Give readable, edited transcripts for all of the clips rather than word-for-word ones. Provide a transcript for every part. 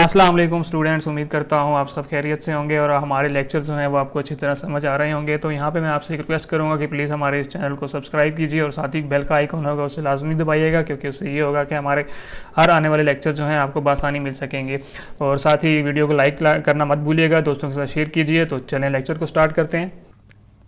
अस्सलाम वालेकुम स्टूडेंट्स, उम्मीद करता हूँ आप सब खैरियत से होंगे और हमारे लेक्चर जो हैं वो आपको अच्छी तरह समझ आ रहे होंगे। तो यहाँ पे मैं आपसे रिक्वेस्ट करूँगा कि प्लीज़ हमारे इस चैनल को सब्सक्राइब कीजिए और साथ ही बेल का आइकन होगा उसे लाजमी दबाइएगा, क्योंकि उससे ये होगा कि हमारे हर आने वाले लेक्चर जो हैं आपको बआसानी मिल सकेंगे। और साथ ही वीडियो को लाइक करना मत भूलिएगा, दोस्तों के साथ शेयर कीजिए। तो चलें लेक्चर को स्टार्ट करते हैं।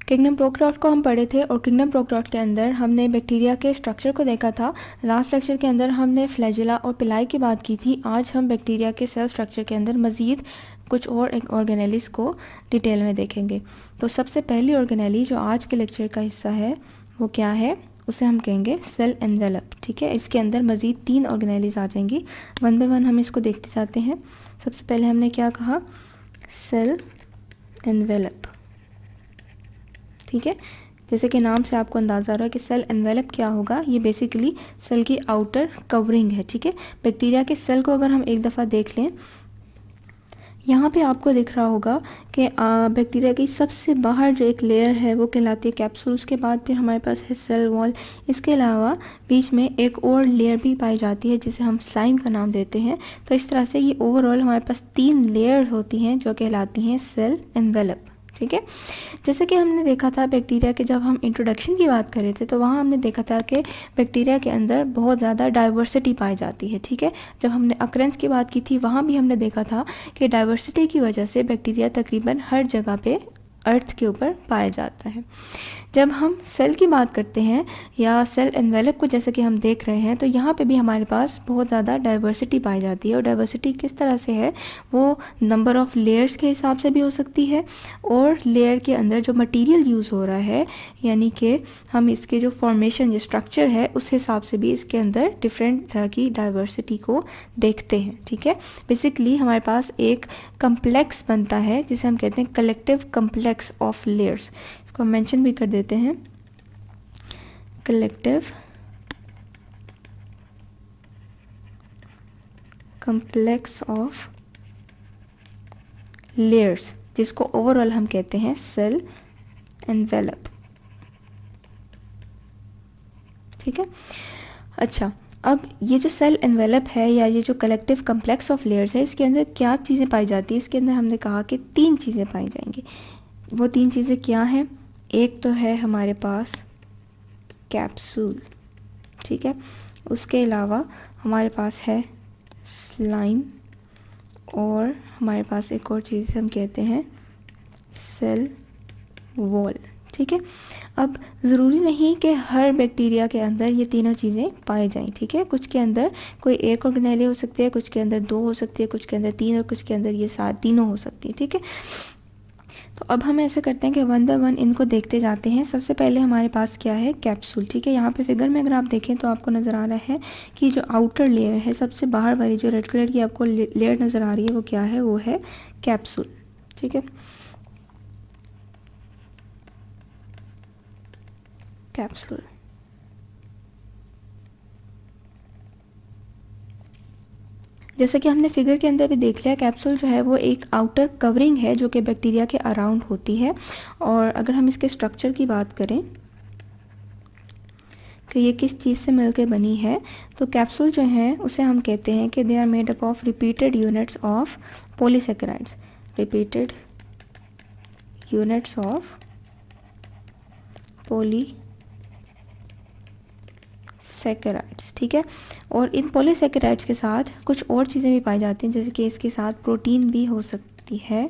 किंगडम प्रोकैरियोट को हम पढ़े थे और किंगडम प्रोकैरियोट के अंदर हमने बैक्टीरिया के स्ट्रक्चर को देखा था। लास्ट लेक्चर के अंदर हमने फ्लैजेला और पिलाई की बात की थी। आज हम बैक्टीरिया के सेल स्ट्रक्चर के अंदर मज़ीद कुछ और एक ऑर्गेनेलिस को डिटेल में देखेंगे। तो सबसे पहली ऑर्गेनेली जो आज के लेक्चर का हिस्सा है वो क्या है, उसे हम कहेंगे सेल एनवेलप। ठीक है, इसके अंदर मज़ीद 3 ऑर्गेनेलीज आ जाएंगी। वन बाय वन हम इसको देखते जाते हैं। सबसे पहले हमने क्या कहा, सेल एनवेलप। ठीक है, जैसे कि नाम से आपको अंदाज़ा आ रहा है कि सेल एनवेलप क्या होगा, ये बेसिकली सेल की आउटर कवरिंग है। ठीक है, बैक्टीरिया के सेल को अगर हम एक दफ़ा देख लें, यहाँ पे आपको दिख रहा होगा कि बैक्टीरिया की सबसे बाहर जो एक लेयर है वो कहलाती है कैप्सूल। उसके बाद फिर हमारे पास है सेल वॉल। इसके अलावा बीच में एक और लेयर भी पाई जाती है जिसे हम स्लाइम का नाम देते हैं। तो इस तरह से ये ओवरऑल हमारे पास 3 लेयर होती हैं जो कहलाती हैं सेल एनवेलप। ठीक है, जैसे कि हमने देखा था बैक्टीरिया के, जब हम इंट्रोडक्शन की बात कर रहे थे तो वहाँ हमने देखा था कि बैक्टीरिया के अंदर बहुत ज़्यादा डाइवर्सिटी पाई जाती है। ठीक है, जब हमने अक्रेंस की बात की थी वहाँ भी हमने देखा था कि डाइवर्सिटी की वजह से बैक्टीरिया तकरीबन हर जगह पे अर्थ के ऊपर पाया जाता है। जब हम सेल की बात करते हैं या सेल एनवेलप को जैसे कि हम देख रहे हैं, तो यहाँ पे भी हमारे पास बहुत ज़्यादा डाइवर्सिटी पाई जाती है। और डाइवर्सिटी किस तरह से है, वो नंबर ऑफ़ लेयर्स के हिसाब से भी हो सकती है और लेयर के अंदर जो मटेरियल यूज़ हो रहा है, यानी कि हम इसके जो फॉर्मेशन जो स्ट्रक्चर है उस हिसाब से भी इसके अंदर डिफरेंट तरह की डाइवर्सिटी को देखते हैं। ठीक है, बेसिकली हमारे पास एक कम्प्लेक्स बनता है जिसे हम कहते हैं कलेक्टिव कम्प्लेक्स ऑफ लेयर्स। इसको हम मेंशन भी कर देते हैं, कलेक्टिव कम्प्लेक्स ऑफ लेयर्स, जिसको ओवरऑल हम कहते हैं सेल एनवेलप। ठीक है, अच्छा, अब ये जो सेल एनवेलप है या ये जो कलेक्टिव कम्प्लेक्स ऑफ लेयर्स है, इसके अंदर क्या चीज़ें पाई जाती है। इसके अंदर हमने कहा कि 3 चीज़ें पाई जाएंगी। वो 3 चीज़ें क्या हैं, एक तो है हमारे पास कैप्सूल। ठीक है, उसके अलावा हमारे पास है स्लाइम और हमारे पास एक और चीज़ हम कहते हैं सेल वॉल। ठीक है, अब ज़रूरी नहीं कि हर बैक्टीरिया के अंदर ये तीनों चीज़ें पाई जाएं। ठीक है, कुछ के अंदर कोई एक ऑर्गेनेली हो सकती है, कुछ के अंदर 2 हो सकती है, कुछ के अंदर 3 और कुछ के अंदर ये तीनों हो सकती है। ठीक है, तो अब हम ऐसे करते हैं कि वन बाय वन इनको देखते जाते हैं। सबसे पहले हमारे पास क्या है, कैप्सूल। ठीक है, यहाँ पे फिगर में अगर आप देखें तो आपको नज़र आ रहा है कि जो आउटर लेयर है, सबसे बाहर वाली जो रेड कलर की आपको लेयर नज़र आ रही है वो क्या है, वो है कैप्सूल। ठीक है, कैप्सूल। जैसे कि हमने फिगर के अंदर भी देख लिया, कैप्सूल जो है वो एक आउटर कवरिंग है जो कि बैक्टीरिया के अराउंड होती है। और अगर हम इसके स्ट्रक्चर की बात करें कि ये किस चीज़ से मिलकर बनी है, तो कैप्सूल जो है उसे हम कहते हैं कि they are made up of repeated units of polysaccharides. Repeated units of polysaccharides. ठीक है, और इन पॉलीसेकेराइड्स के साथ कुछ और चीज़ें भी पाई जाती हैं, जैसे कि इसके साथ प्रोटीन भी हो सकती है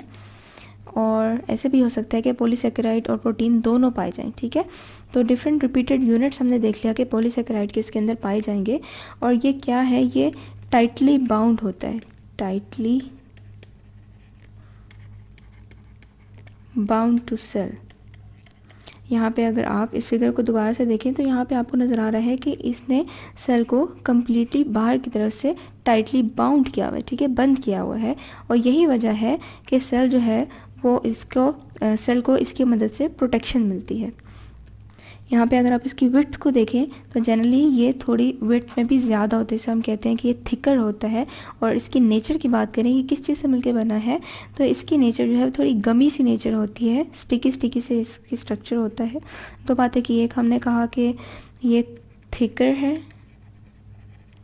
और ऐसे भी हो सकता है कि पॉलीसेकेराइड और प्रोटीन दोनों पाए जाएं। ठीक है, तो डिफरेंट रिपीटेड यूनिट्स हमने देख लिया कि पॉलीसेकेराइड के इसके अंदर पाए जाएंगे। और ये क्या है, ये टाइटली बाउंड होता है, टाइटली बाउंड टू सेल। यहाँ पे अगर आप इस फिगर को दोबारा से देखें तो यहाँ पे आपको नज़र आ रहा है कि इसने सेल को कम्प्लीटली बाहर की तरफ से टाइटली बाउंड किया हुआ है। ठीक है, बंद किया हुआ है। और यही वजह है कि सेल जो है वो सेल को इसकी मदद से प्रोटेक्शन मिलती है। यहाँ पे अगर आप इसकी विड्थ को देखें तो जनरली ये थोड़ी विड्थ में भी ज़्यादा होती है, इसे हम कहते हैं कि ये थिकर होता है। और इसकी नेचर की बात करें कि किस चीज़ से मिलकर बना है, तो इसकी नेचर जो है थोड़ी गमी सी नेचर होती है, स्टिकी से इसकी स्ट्रक्चर होता है। दो बातें की, एक हमने कहा कि ये थिकर है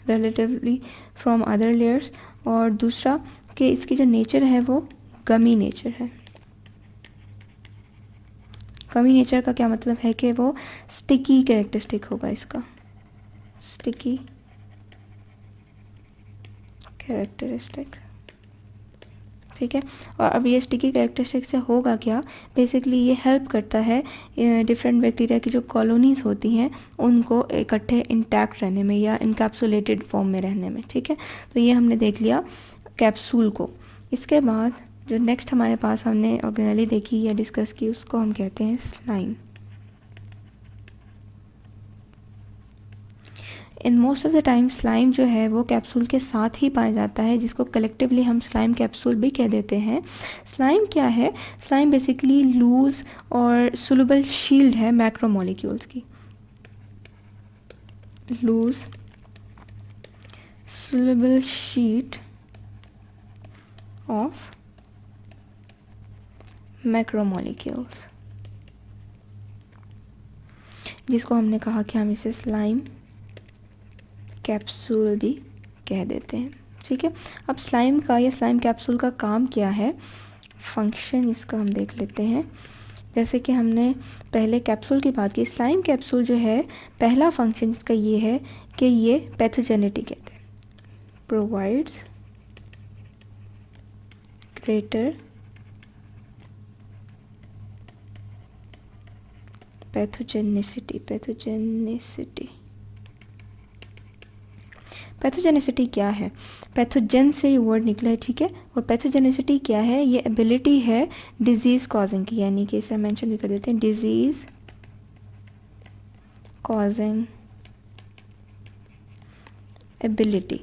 रिलेटिवली फ्रॉम अदर लेयर्स, और दूसरा कि इसकी जो नेचर है वो गमी नेचर है। गमी नेचर का क्या मतलब है कि वो स्टिकी कैरेक्टरिस्टिक होगा इसका, स्टिकी कैरेक्टरिस्टिक, ठीक है। और अब ये स्टिकी कैरेक्टरिस्टिक से होगा क्या, बेसिकली ये हेल्प करता है डिफरेंट बैक्टीरिया की जो कॉलोनीज़ होती हैं उनको इकट्ठे इंटैक्ट रहने में या इनकैप्सुलेटेड फॉर्म में रहने में, ठीक है। तो ये हमने देख लिया कैप्सूल को। इसके बाद जो नेक्स्ट हमारे पास हमने ऑर्गेनेली देखी या डिस्कस की उसको हम कहते हैं slime. In most of the time slime जो है वो कैप्सूल के साथ ही पाया जाता है, जिसको कलेक्टिवली हम स्लाइम कैप्सूल भी कह देते हैं। स्लाइम क्या है, स्लाइम बेसिकली लूज और सोलुबल शील्ड है मैक्रोमोलिक्यूल्स की, loose soluble sheet of macromolecules, जिसको हमने कहा कि हम इसे स्लाइम कैप्सूल भी कह देते हैं, ठीक है। अब स्लाइम का या स्लाइम कैप्सूल का काम क्या है, फंक्शन इसका हम देख लेते हैं। जैसे कि हमने पहले कैप्सूल की बात की, स्लाइम कैप्सूल जो है पहला फंक्शन इसका ये है कि ये पैथोजेनिटी कहते हैं, प्रोवाइड्स ग्रेटर पैथोजेनिसिटी। पैथोजेनिसिटी क्या है, पैथोजेन से ये वर्ड निकला है, ठीक है। और पैथोजेनिसिटी क्या है, ये एबिलिटी है डिजीज़ कॉजिंग की, यानी कि इसे मेंशन भी कर देते हैं, डिजीज़ कॉजिंग एबिलिटी।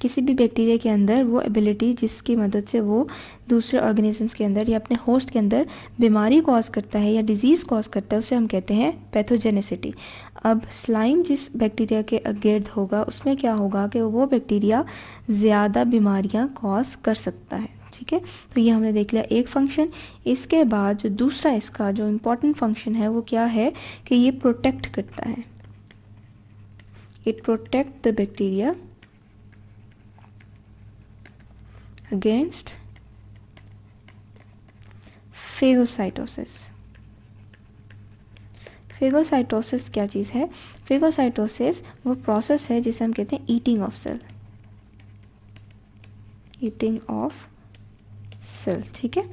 किसी भी बैक्टीरिया के अंदर वो एबिलिटी जिसकी मदद से वो दूसरे ऑर्गेनिजम्स के अंदर या अपने होस्ट के अंदर बीमारी कॉज करता है या डिजीज़ कॉज करता है, उसे हम कहते हैं पैथोजेनिसिटी। अब स्लाइम जिस बैक्टीरिया के गिर्द होगा उसमें क्या होगा कि वो बैक्टीरिया ज़्यादा बीमारियां कॉज कर सकता है, ठीक है। तो ये हमने देख लिया एक फंक्शन। इसके बाद जो दूसरा इसका जो इम्पोर्टेंट फंक्शन है वो क्या है कि ये प्रोटेक्ट करता है, it protect the bacteria against phagocytosis. Phagocytosis क्या चीज़ है, फेगोसाइटोसिस वो प्रोसेस है जिसे हम कहते हैं eating of cell, eating of cell, ठीक है।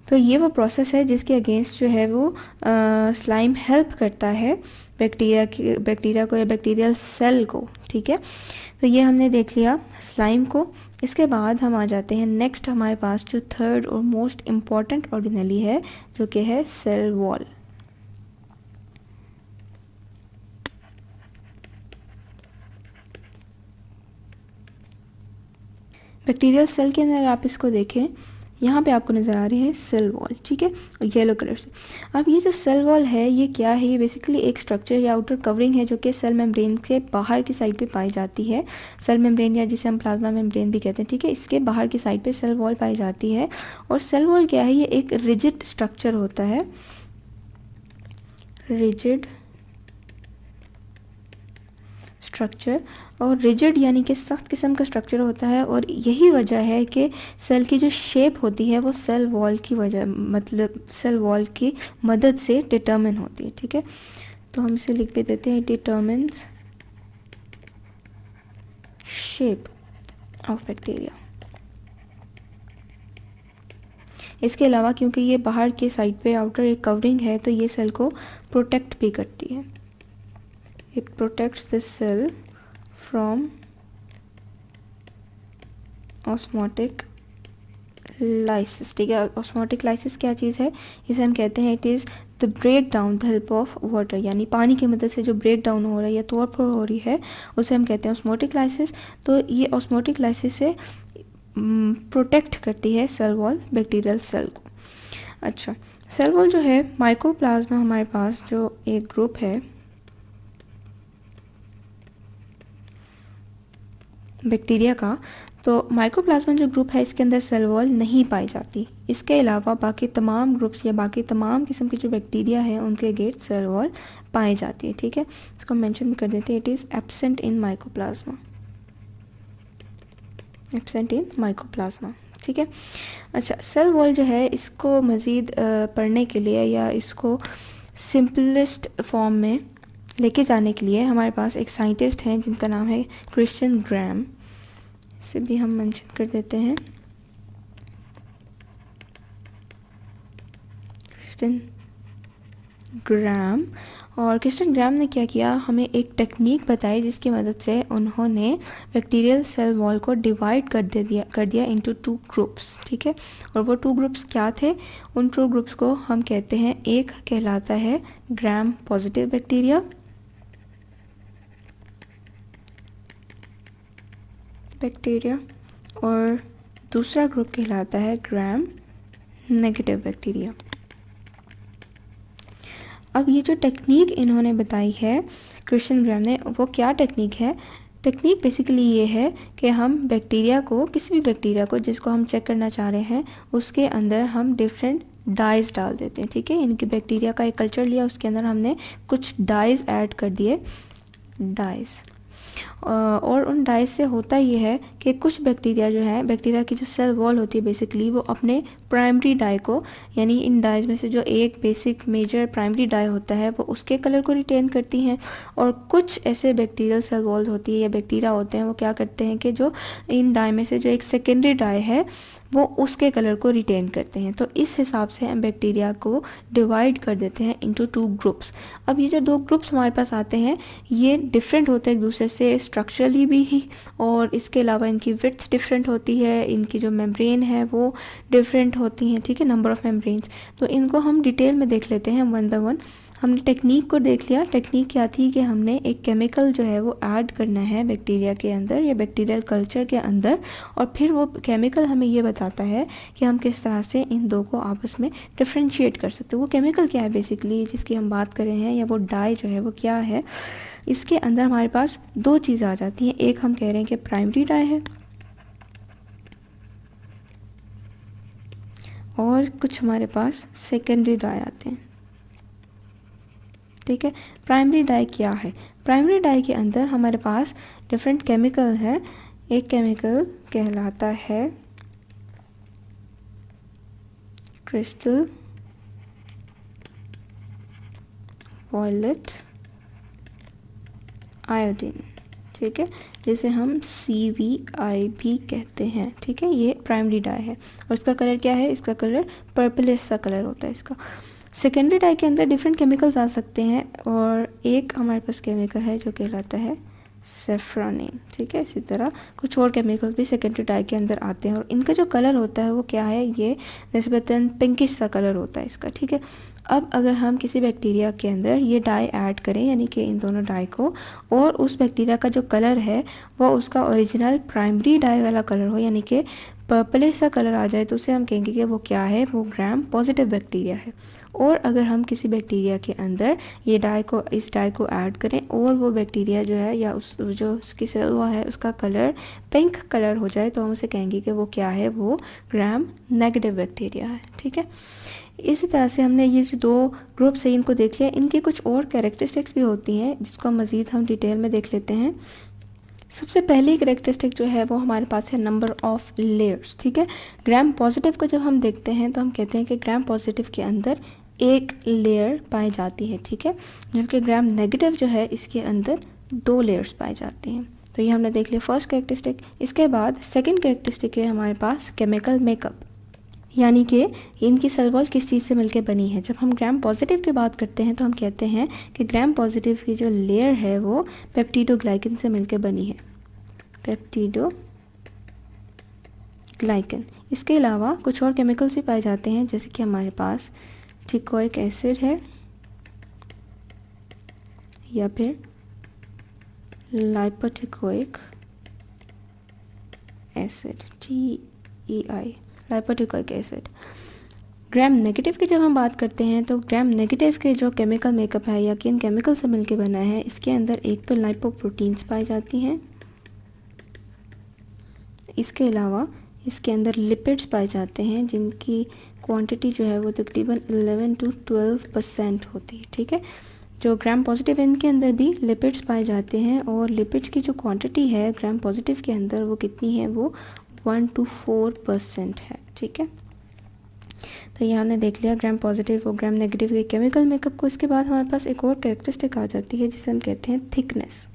तो ये वो प्रोसेस है जिसके अगेंस्ट जो है वो स्लाइम हेल्प करता है बैक्टीरिया को या बैक्टीरियल सेल को, ठीक है। तो ये हमने देख लिया स्लाइम को। इसके बाद हम आ जाते हैं नेक्स्ट हमारे पास जो थर्ड और मोस्ट इम्पॉर्टेंट ऑर्गेनेली है जो कि है सेल वॉल। बैक्टीरियल सेल के अंदर आप इसको देखें, यहाँ पे आपको नज़र आ रही है सेल वॉल, ठीक है, और येलो कलर से। अब ये जो सेल वॉल है ये क्या है, ये बेसिकली एक स्ट्रक्चर या आउटर कवरिंग है जो कि सेल मेम्ब्रेन के बाहर की साइड पे पाई जाती है। सेल मेम्ब्रेन या जिसे हम प्लाज्मा मेम्ब्रेन भी कहते हैं, ठीक है, इसके बाहर की साइड पे सेल वॉल पाई जाती है। और सेल वॉल क्या है, ये एक रिजिड स्ट्रक्चर होता है, रिजिड स्ट्रक्चर। और रिजिड यानी कि सख्त किस्म का स्ट्रक्चर होता है, और यही वजह है कि सेल की जो शेप होती है वो सेल वॉल की वजह मतलब सेल वॉल की मदद से डिटर्मिन होती है, ठीक है। तो हम इसे लिख भी देते हैं, डिटर्मिन्स शेप ऑफ बैक्टीरिया। इसके अलावा क्योंकि ये बाहर के साइड पे आउटर एक कवरिंग है तो ये सेल को प्रोटेक्ट भी करती है, it protects the cell from osmotic lysis, ठीक है। ऑस्मोटिक लाइसिस क्या चीज़ है, इसे हम कहते हैं it is the break down the help of water, यानी पानी की मदद से जो ब्रेक डाउन हो रहा है या तोड़ फोड़ हो रही है उसे हम कहते हैं ऑस्मोटिक लाइसिस। तो ये ऑस्मोटिक लाइसिस से प्रोटेक्ट करती है सेल वॉल बैक्टीरियल सेल को। अच्छा, सेल वॉल जो है माइकोप्लाज्मा हमारे पास जो एक ग्रुप है बैक्टीरिया का, तो माइकोप्लाज्मा जो ग्रुप है इसके अंदर सेल वॉल नहीं पाई जाती। इसके अलावा बाकी तमाम ग्रुप्स या बाकी तमाम किस्म की जो बैक्टीरिया हैं उनके गेट सेल वॉल पाई जाती है, ठीक है। इसको मेंशन भी कर देते हैं, it is absent in mycoplasma. Absent in mycoplasma. ठीक है। अच्छा, सेल वॉल जो है इसको मज़ीद पढ़ने के लिए या इसको सिंपलेस्ट फॉर्म में लेके जाने के लिए हमारे पास एक साइंटिस्ट हैं जिनका नाम है क्रिश्चियन ग्राम। इसे भी हम मेंशन कर देते हैं, क्रिश्चियन ग्राम। और क्रिश्चियन ग्राम ने क्या किया, हमें एक टेक्निक बताई जिसकी मदद से उन्होंने बैक्टीरियल सेल वॉल को डिवाइड कर दिया इनटू 2 ग्रुप्स। ठीक है। और वो 2 ग्रुप्स क्या थे, उन 2 ग्रुप्स को हम कहते हैं, एक कहलाता है ग्राम पॉजिटिव बैक्टीरिया और दूसरा ग्रुप कहलाता है ग्राम नेगेटिव बैक्टीरिया। अब ये जो टेक्निक इन्होंने बताई है क्रिश्चियन ग्राम ने, वो क्या टेक्निक है, टेक्निक बेसिकली ये है कि हम बैक्टीरिया को, किसी भी बैक्टीरिया को जिसको हम चेक करना चाह रहे हैं, उसके अंदर हम डिफरेंट डाइज डाल देते हैं। ठीक है। इनकी बैक्टीरिया का एक कल्चर लिया, उसके अंदर हमने कुछ डाइज ऐड कर दिए, डाइज। और उन डाइज से होता ये है कि कुछ बैक्टीरिया जो है, बैक्टीरिया की जो सेल वॉल होती है बेसिकली, वो अपने प्राइमरी डाई को, यानी इन डाइज में से जो एक बेसिक मेजर प्राइमरी डाई होता है वो उसके कलर को रिटेन करती हैं। और कुछ ऐसे बैक्टीरियल सेल वॉल होती है या बैक्टीरिया होते हैं, वो क्या करते हैं कि जो इन डाई में से जो एक सेकेंडरी डाई है वो उसके कलर को रिटेन करते हैं। तो इस हिसाब से हम बैक्टीरिया को डिवाइड कर देते हैं इनटू 2 ग्रुप्स। अब ये जो 2 ग्रुप्स हमारे पास आते हैं ये डिफरेंट होते हैं एक दूसरे से स्ट्रक्चरली भी ही, और इसके अलावा इनकी विड्थ डिफरेंट होती है, इनकी जो मेम्ब्रेन है वो डिफरेंट होती हैं। ठीक है, नंबर ऑफ़ मेम्ब्रेन्स। तो इनको हम डिटेल में देख लेते हैं वन बाय वन। हमने टेक्निक को देख लिया। टेक्निक क्या थी कि हमने एक केमिकल जो है वो ऐड करना है बैक्टीरिया के अंदर या बैक्टीरियल कल्चर के अंदर, और फिर वो केमिकल हमें ये बताता है कि हम किस तरह से इन दो को आपस में डिफ्रेंशिएट कर सकते हैं। वो केमिकल क्या है बेसिकली जिसकी हम बात कर रहे हैं, या वो डाई जो है वो क्या है, इसके अंदर हमारे पास 2 चीज़ें आ जाती हैं। एक हम कह रहे हैं कि प्राइमरी डाई है, और कुछ हमारे पास सेकेंडरी डाई आते हैं। ठीक है। प्राइमरी डाई क्या है, प्राइमरी डाई के अंदर हमारे पास डिफरेंट केमिकल है। एक केमिकल कहलाता है क्रिस्टल वॉयलेट आयोडीन। ठीक है, जिसे हम CVI भी कहते हैं। ठीक है, ये प्राइमरी डाई है और इसका कलर क्या है, इसका कलर पर्पलिश सा कलर होता है इसका। सेकेंडरी डाई के अंदर डिफरेंट केमिकल्स आ सकते हैं, और एक हमारे पास केमिकल है जो कहलाता है सेफ्रोनिन। ठीक है, इसी तरह कुछ और केमिकल्स भी सेकेंडरी डाई के अंदर आते हैं, और इनका जो कलर होता है वो क्या है, ये निस्बतन पिंकिश सा कलर होता है इसका। ठीक है। अब अगर हम किसी बैक्टीरिया के अंदर ये डाई ऐड करें, यानी कि इन दोनों डाई को, और उस बैक्टीरिया का जो कलर है वो उसका ओरिजिनल प्राइमरी डाई वाला कलर हो, यानी कि पर्पलिश सा कलर आ जाए, तो उसे हम कहेंगे कि वो क्या है, वो ग्राम पॉजिटिव बैक्टीरिया है। और अगर हम किसी बैक्टीरिया के अंदर ये इस डाई को ऐड करें और वो बैक्टीरिया जो है या जो उसकी सेल वॉल है उसका कलर पिंक कलर हो जाए, तो हम उसे कहेंगे कि वो क्या है, वो ग्राम नेगेटिव बैक्टीरिया है। ठीक है। इसी तरह से हमने ये जो 2 ग्रुप्स है इनको देख लिया। इनकी कुछ और कैरेक्टरिस्टिक्स भी होती हैं जिसको मज़ीद हम डिटेल में देख लेते हैं। सबसे पहली कैरेक्टरिस्टिक जो है वो हमारे पास है नंबर ऑफ़ लेयर्स। ठीक है, ग्राम पॉजिटिव को जब हम देखते हैं तो हम कहते हैं कि ग्राम पॉजिटिव के अंदर एक लेयर पाई जाती है। ठीक है, जबकि ग्राम नेगेटिव जो है इसके अंदर 2 लेयर्स पाई जाती हैं। तो ये हमने देख लिया फर्स्ट कैरेक्टरिस्टिक। इसके बाद सेकेंड कैरेक्टरिस्टिक है हमारे पास केमिकल मेकअप, यानी कि इनकी सेल वॉल किस चीज़ से मिलकर बनी है। जब हम ग्राम पॉजिटिव की बात करते हैं तो हम कहते हैं कि ग्राम पॉजिटिव की जो लेयर है वो पेप्टिडोग्लाइकन से मिलकर बनी है, पेप्टिडोग्लाइकन। इसके अलावा कुछ और केमिकल्स भी पाए जाते हैं, जैसे कि हमारे पास टिकोइक एसिड है या फिर lipoteichoic acid, TEI, lipoteichoic acid. Gram negative की जब हम बात करते हैं तो ग्राम नेगेटिव के जो केमिकल मेकअप है या किन केमिकल से मिलकर बना है, इसके अंदर एक तो लाइपोप्रोटीन्स पाई जाती हैं, इसके अलावा इसके अंदर लिपिड्स पाए जाते हैं जिनकी क्वांटिटी जो है वो तकरीबन 11 to 12% होती है। ठीक है, जो ग्राम पॉजिटिव इनके अंदर भी लिपिड्स पाए जाते हैं, और लिपिड्स की जो क्वांटिटी है ग्राम पॉजिटिव के अंदर वो कितनी है, वो 1 to 4% है। ठीक है, तो ये हमने देख लिया ग्राम पॉजिटिव और ग्राम नेगेटिव के केमिकल मेकअप को। इसके बाद हमारे पास एक और कैरेक्टरिस्टिक आ जाती है जिसे हम कहते हैं थिकनेस।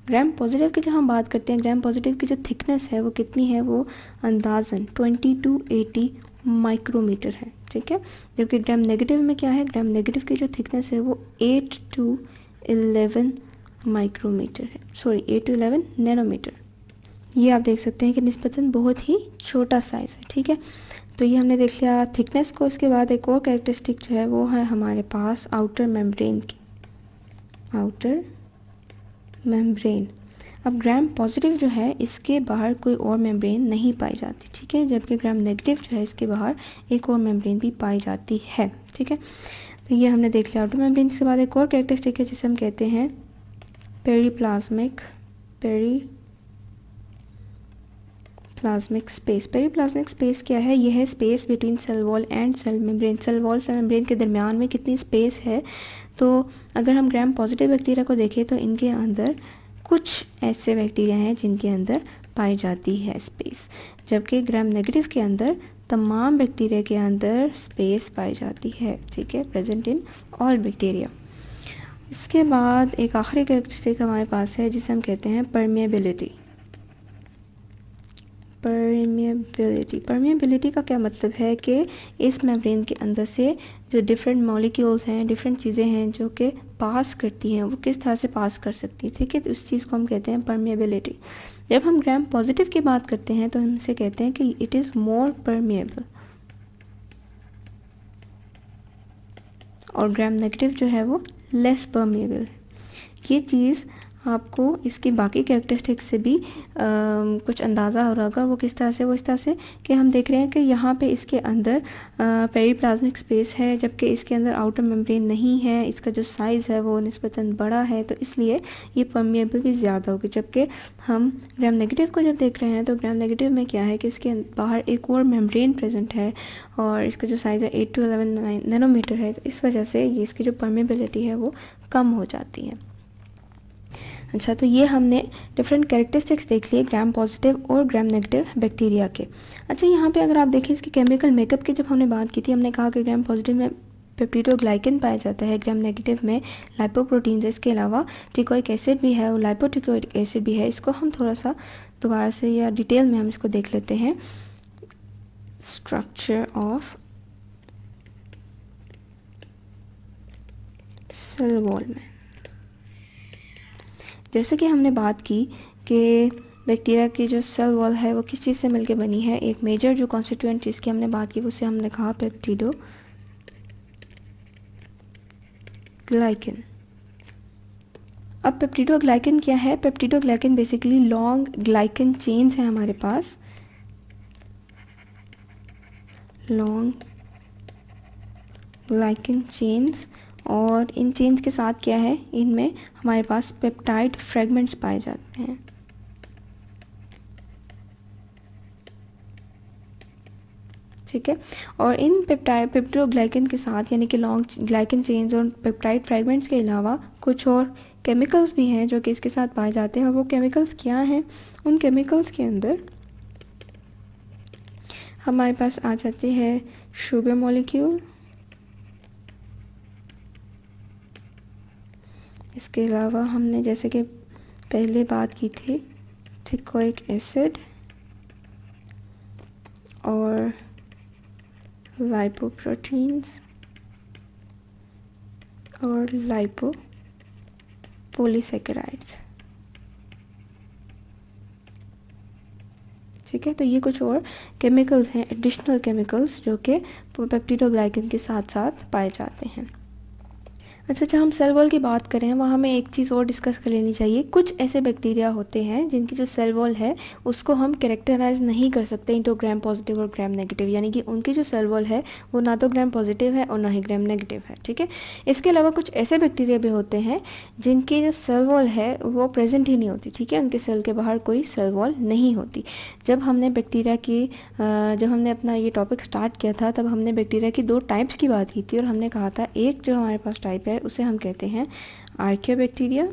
ग्राम पॉजिटिव की जब हम बात करते हैं, ग्राम पॉजिटिव की जो थिकनेस है वो कितनी है, वो अंदाज़न 20 to 80 माइक्रोमीटर है। ठीक है, जबकि ग्राम नेगेटिव में क्या है, ग्राम नेगेटिव की जो थिकनेस है वो 8 to 11 माइक्रोमीटर है, सॉरी 8 to 11 नैनोमीटर। ये आप देख सकते हैं कि निस्बतन बहुत ही छोटा साइज़ है। ठीक है, तो ये हमने देख लिया थिकनेस को। इसके बाद एक और कैरेक्टरिस्टिक जो है वो है हमारे पास आउटर मेम्ब्रेन की, आउटर मेम्ब्रेन। अब ग्राम पॉजिटिव जो है इसके बाहर कोई और मेम्ब्रेन नहीं पाई जाती। ठीक है, जबकि ग्राम नेगेटिव जो है इसके बाहर एक और मेम्ब्रेन भी पाई जाती है। ठीक है, तो ये हमने देख लिया आउटर मेम्ब्रेन। के बाद एक और कैरेक्टरिस्टिक है जिसे हम कहते हैं पेरीप्लाज्मिक स्पेस। पेरीप्लाज्मिक स्पेस क्या है, यह है space between cell wall and cell membrane. Cell wall cell membrane के दरमियान में कितनी स्पेस है। तो अगर हम ग्राम पॉजिटिव बैक्टीरिया को देखें तो इनके अंदर कुछ ऐसे बैक्टीरिया हैं जिनके अंदर पाई जाती है स्पेस, जबकि ग्राम नेगेटिव के अंदर तमाम बैक्टीरिया के अंदर स्पेस पाई जाती है। ठीक है, प्रेजेंट इन ऑल बैक्टीरिया। इसके बाद एक आखिरी कैरेक्टरिस्टिक हमारे पास है जिसे हम कहते हैं परमिएबिलिटी। परमिएबिलिटी का क्या मतलब है कि इस मेम्ब्रेन के अंदर से जो डिफरेंट मॉलिक्यूल्स हैं, डिफरेंट चीज़ें हैं जो कि पास करती हैं, वो किस तरह से पास कर सकती है। ठीक है, तो उस चीज़ को हम कहते हैं परमिएबिलिटी। जब हम ग्राम पॉजिटिव की बात करते हैं तो हम इसे कहते हैं कि इट इज़ मोर परमिएबल, और ग्राम नेगेटिव जो है वो लेस परमिएबल है। ये चीज़ आपको इसकी बाकी कैरेक्टरिस्टिक्स से भी कुछ अंदाज़ा हो रहा होगा। वो किस तरह से, वो इस तरह से कि हम देख रहे हैं कि यहाँ पे इसके अंदर पेरीप्लाज्मिक स्पेस है, जबकि इसके अंदर आउटर मेम्ब्रेन नहीं है। इसका जो साइज़ है वो निस्बतन बड़ा है, तो इसलिए ये परमिएबल भी ज़्यादा होगी। जबकि हम ग्राम नेगेटिव को जब देख रहे हैं तो ग्राम नेगेटिव में क्या है कि इसके बाहर एक और मेम्ब्रेन प्रेजेंट है, और इसका जो साइज़ है 8 to 11 नैनोमीटर है। तो इस वजह से ये इसकी जो परमिएबिलिटी है वो कम हो जाती है। अच्छा, तो ये हमने डिफरेंट कैरेक्टरिस्टिक्स देख लिए ग्राम पॉजिटिव और ग्राम नेगेटिव बैक्टीरिया के। अच्छा, यहाँ पे अगर आप देखें इसके केमिकल मेकअप की जब हमने बात की थी, हमने कहा कि ग्राम पॉजिटिव में पेप्टिडोग्लाइकन पाया जाता है, ग्राम नेगेटिव में लाइपोप्रोटीन्स है, इसके अलावा टिकोइक एसिड भी है और लाइपोटिकोइक एसिड भी है। इसको हम थोड़ा सा दोबारा से या डिटेल में हम इसको देख लेते हैं। स्ट्रक्चर ऑफ सेल वॉल में जैसे कि हमने बात की कि बैक्टीरिया की जो सेल वॉल है वो किस चीज़ से मिलकर बनी है। एक मेजर जो कॉन्स्टिट्यूएंट जिसकी हमने बात की उसे हमने कहा पेप्टिडोग्लाइकन। अब पेप्टिडोग्लाइकन क्या है, peptidoglycan basically long glycan chains हैं हमारे पास, लॉन्ग ग्लाइकन चेन्स, और इन चेन्स के साथ क्या है, इनमें हमारे पास पेप्टाइड फ्रेगमेंट्स पाए जाते हैं। ठीक है, और इन पेप्टिडोग्लाइकन के साथ यानी कि लॉन्ग ग्लाइकन चेन्स और पेप्टाइड फ्रेगमेंट्स के अलावा कुछ और केमिकल्स भी हैं जो कि इसके साथ पाए जाते हैं। और वो केमिकल्स क्या हैं, उन केमिकल्स के अंदर हमारे पास आ जाते हैं शुगर मॉलिक्यूल, इसके अलावा हमने जैसे कि पहले बात की थी टिकोइक एसिड और लाइपोप्रोटीन्स और लाइपोपोलीसेकेराइड्स। ठीक है, तो ये कुछ और केमिकल्स हैं, एडिशनल केमिकल्स, जो कि पेप्टिडोग्लाइकन के साथ साथ पाए जाते हैं। अच्छा, जब हम सेल वॉल की बात करें वहाँ हमें एक चीज़ और डिस्कस कर लेनी चाहिए। कुछ ऐसे बैक्टीरिया होते हैं जिनकी जो सेल वॉल है उसको हम कैरेक्टराइज नहीं कर सकते इंटू ग्राम पॉजिटिव और ग्राम नेगेटिव, यानी कि उनकी जो सेल वॉल है वो ना तो ग्राम पॉजिटिव है और ना ही ग्राम नेगेटिव है, ठीक है। इसके अलावा कुछ ऐसे बैक्टीरिया भी होते हैं जिनकी जो सेल वॉल है वो प्रेजेंट ही नहीं होती, ठीक है, उनके सेल के बाहर कोई सेल वॉल नहीं होती। जब हमने बैक्टीरिया की जब हमने अपना ये टॉपिक स्टार्ट किया था तब हमने बैक्टीरिया की 2 टाइप्स की बात की थी और हमने कहा था एक जो हमारे पास टाइप है उसे हम कहते हैं आर्कियोबैक्टीरिया,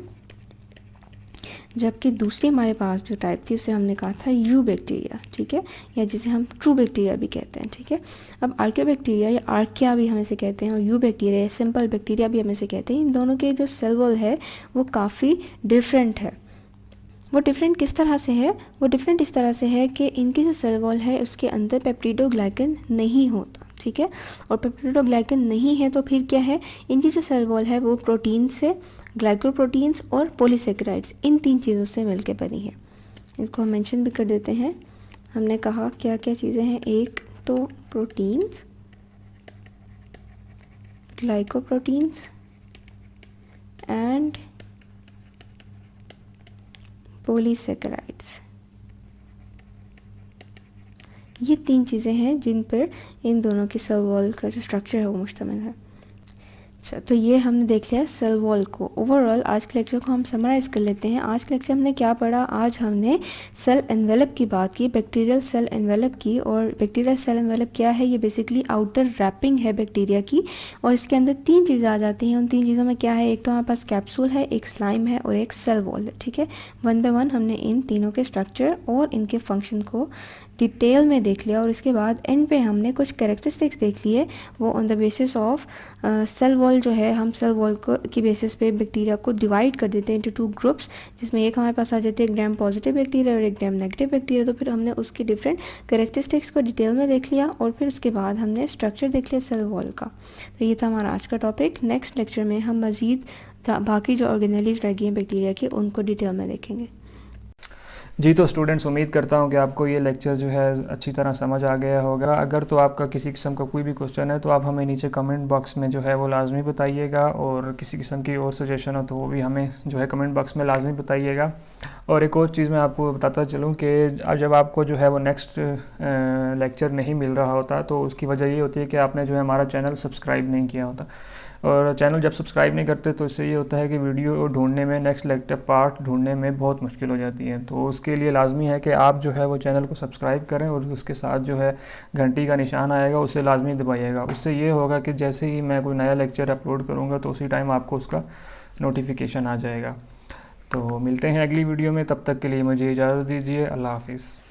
जबकि दूसरी हमारे पास जो टाइप थी उसे हमने कहा था यू बैक्टीरिया, ठीक है, या जिसे हम ट्रू बैक्टीरिया भी कहते हैं, ठीक है। अब आर्कियोबैक्टीरिया या आर्किया भी हम इसे कहते हैं और यू बैक्टीरिया या सिंपल बैक्टीरिया भी हम इसे कहते हैं। इन दोनों के जो सेल वॉल है वो काफ़ी डिफरेंट है। वो डिफरेंट किस तरह से है? वो डिफरेंट इस तरह से है कि इनकी जो सेल वॉल है उसके अंदर पेप्टिडोग्लाइकन नहीं होता, ठीक है, और पेप्टिडोग्लाइकन नहीं है तो फिर क्या है, इनकी जो सेल वॉल है वो प्रोटीन से, ग्लाइकोप्रोटीन्स और पॉलीसेकेराइड्स, इन 3 चीज़ों से मिलकर बनी है। इसको हम मेंशन भी कर देते हैं। हमने कहा क्या क्या चीज़ें हैं, एक तो प्रोटीन्स, ग्लाइकोप्रोटीन्स एंड पॉलीसेकेराइड्स, ये 3 चीज़ें हैं जिन पर इन दोनों की सेल वॉल का जो स्ट्रक्चर है वो मुश्तमिल है। अच्छा, तो ये हमने देख लिया सेल वॉल को। ओवरऑल आज के लेक्चर को हम समराइज़ कर लेते हैं। आज के लेक्चर हमने क्या पढ़ा? आज हमने सेल एनवेलप की बात की, बैक्टीरियल सेल एनवेलप की। और बैक्टीरियल सेल एनवेलप क्या है? ये बेसिकली आउटर रैपिंग है बैक्टीरिया की और इसके अंदर 3 चीज़ें आ जाती हैं। उन 3 चीज़ों में क्या है? एक तो हमारे पास कैप्सूल है, एक स्लाइम है और एक सेल वॉल है, ठीक है। 1 बाय 1 हमने इन तीनों के स्ट्रक्चर और इनके फंक्शन को डिटेल में देख लिया और इसके बाद एंड पे हमने कुछ कैरेक्टरिस्टिक्स देख लिए। वो on the basis of cell wall जो है, हम सेल वॉल को की बेसिस पे बैक्टीरिया को डिवाइड कर देते हैं इनटू 2 ग्रुप्स, जिसमें एक हमारे पास आ जाती है ग्राम पॉजिटिव बैक्टीरिया और एक ग्राम नेगेटिव बैक्टीरिया। तो फिर हमने उसकी डिफरेंट कैरेक्टरिस्टिक्स को डिटेल में देख लिया और फिर उसके बाद हमने स्ट्रक्चर देख लिया सेल वॉल का। तो ये था हमारा आज का टॉपिक। नेक्स्ट लेक्चर में हम मज़ीद बाकी जो ऑर्गेनेलीज रह गई हैं बैक्टीरिया की उनको डिटेल में देखेंगे। जी, तो स्टूडेंट्स, उम्मीद करता हूँ कि आपको ये लेक्चर जो है अच्छी तरह समझ आ गया होगा। अगर तो आपका किसी किस्म का कोई भी क्वेश्चन है तो आप हमें नीचे कमेंट बॉक्स में जो है वो लाजमी बताइएगा और किसी किस्म की और सजेशन हो तो वो भी हमें जो है कमेंट बॉक्स में लाजमी बताइएगा। और एक और चीज़ मैं आपको बताता चलूँ कि जब आपको जो है वो नेक्स्ट लेक्चर नहीं मिल रहा होता तो उसकी वजह ये होती है कि आपने जो है हमारा चैनल सब्सक्राइब नहीं किया होता। और चैनल जब सब्सक्राइब नहीं करते तो इससे ये होता है कि वीडियो ढूंढने में, नेक्स्ट लेक्चर पार्ट ढूंढने में बहुत मुश्किल हो जाती है। तो उसके लिए लाजमी है कि आप जो है वो चैनल को सब्सक्राइब करें और उसके साथ जो है घंटी का निशान आएगा उसे लाजमी दबाइएगा। उससे ये होगा कि जैसे ही मैं कोई नया लेक्चर अपलोड करूँगा तो उसी टाइम आपको उसका नोटिफिकेशन आ जाएगा। तो मिलते हैं अगली वीडियो में, तब तक के लिए मुझे इजाज़त दीजिए। अल्लाह हाफिज़।